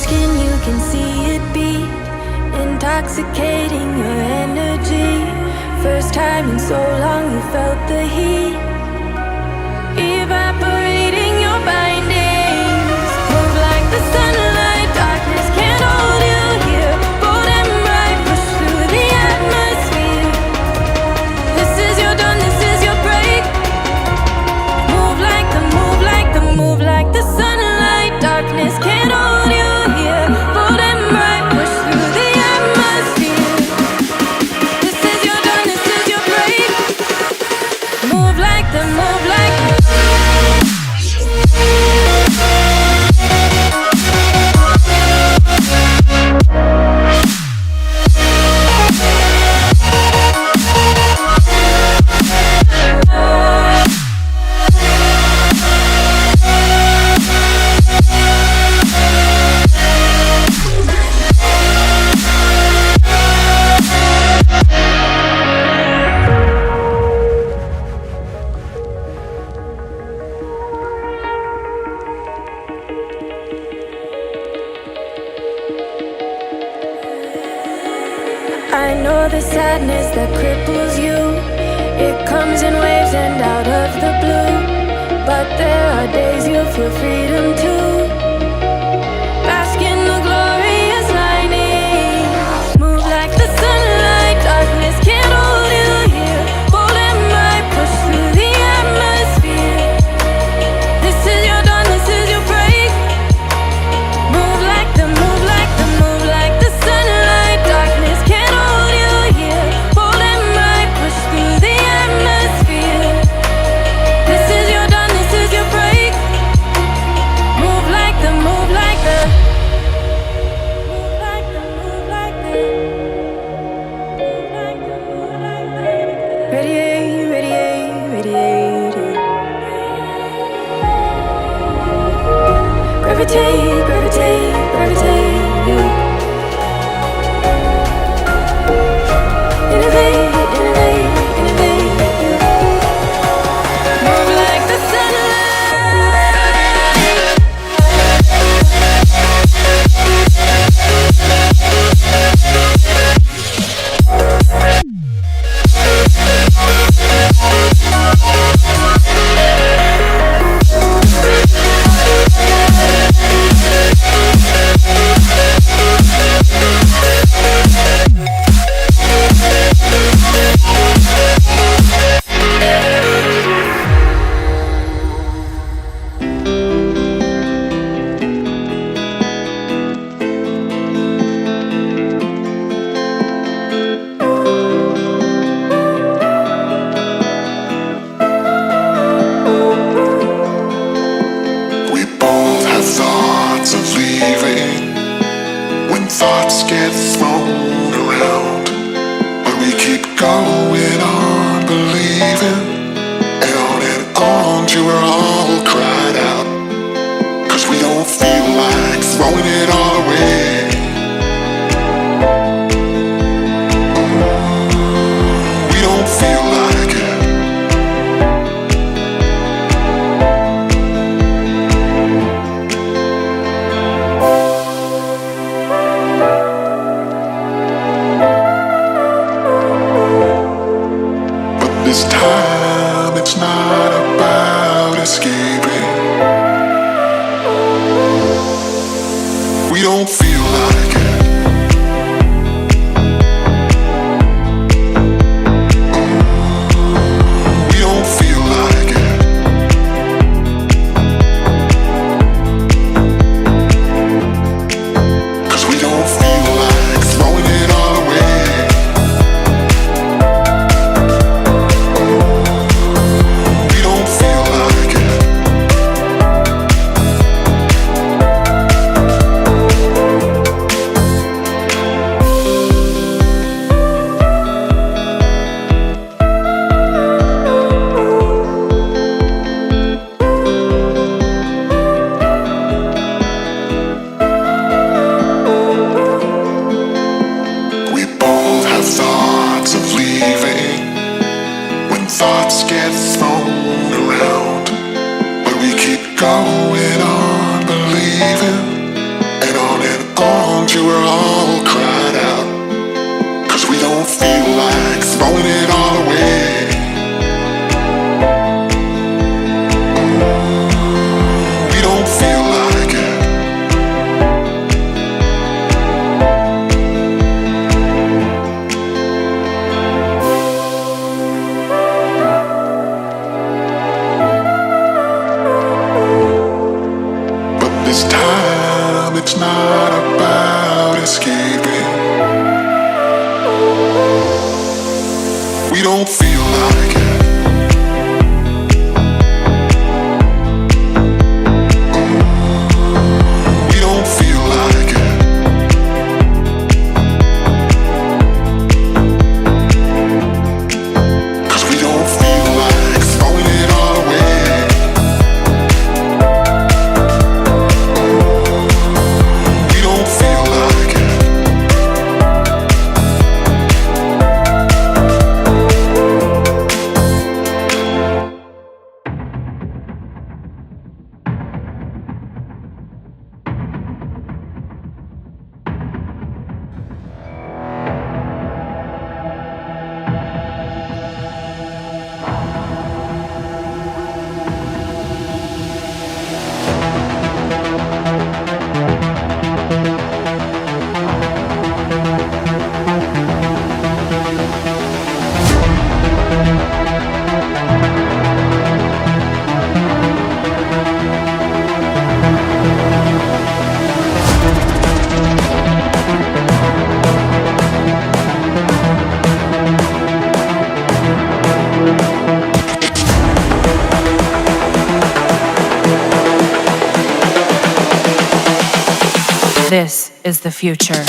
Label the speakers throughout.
Speaker 1: skin, you can see it beat, intoxicating your energy. First time in so long you felt the heat, evaporating your bindings. Move like the sunlight, darkness can't hold you here. Bold and bright, push through the atmosphere. This is your dawn, this is your break. Move like the, move like the, move like the sunlight, darkness can't hold you here. Bold and bright, push through the atmosphere. This is your dawn, this is your break. Move like the, move like the. I know the sadness that cripples you. It comes in waves and out of the blue. But there are days you feel freedom too. Bask in the glorious lightning. Move like the sunlight, darkness can't hold you here. Bold and bright, push through the atmosphere. This is your dawn, this is your break. Move like the, move like the, move like the sunlight, darkness can't hold you here. Bold and bright, push through the atmosphere. This is your dawn, this is your break. Move like the, move like the, move like the, move like the, move like the, move like the. Radiate, radiate, radiate. Gravitate, gravitate, gravitate. Innovate, innovate, innovate. Move like the
Speaker 2: We both have thoughts of leaving when thoughts get thrown around. But we keep going on believing, and on till we're all cried out. 'Cause we don't feel like throwing it all away. We don't feel like it. But this time it's not about escaping. We don't feel like it. We don't feel like it. 'Cause we don't feel like throwing it all away. We don't feel like it. We both have thoughts of leaving when thoughts get thrown around. But we keep going on believing, and on this time, it's not about escaping. We don't feel like it. We don't feel like it. Cause we don't feel like throwing it all away. We don't feel like it.
Speaker 3: This is the future.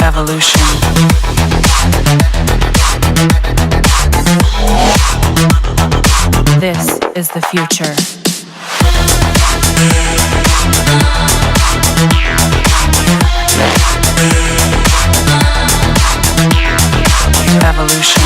Speaker 3: Evolution. This is the future. Evolution.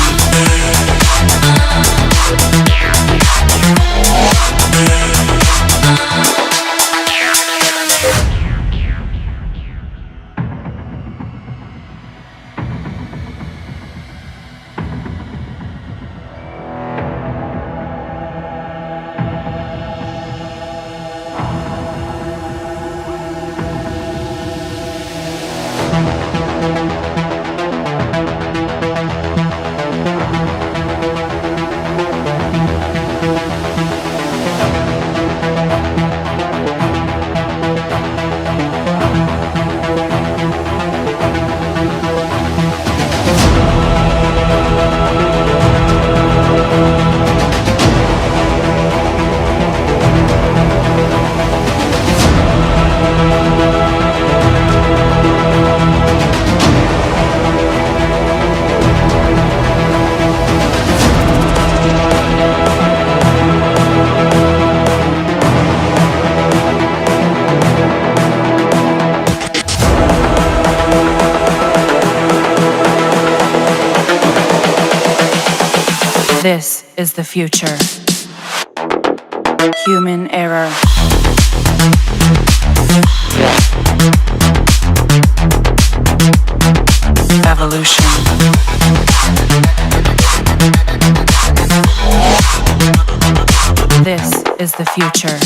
Speaker 3: This is the future. Human error. Evolution. This is the future.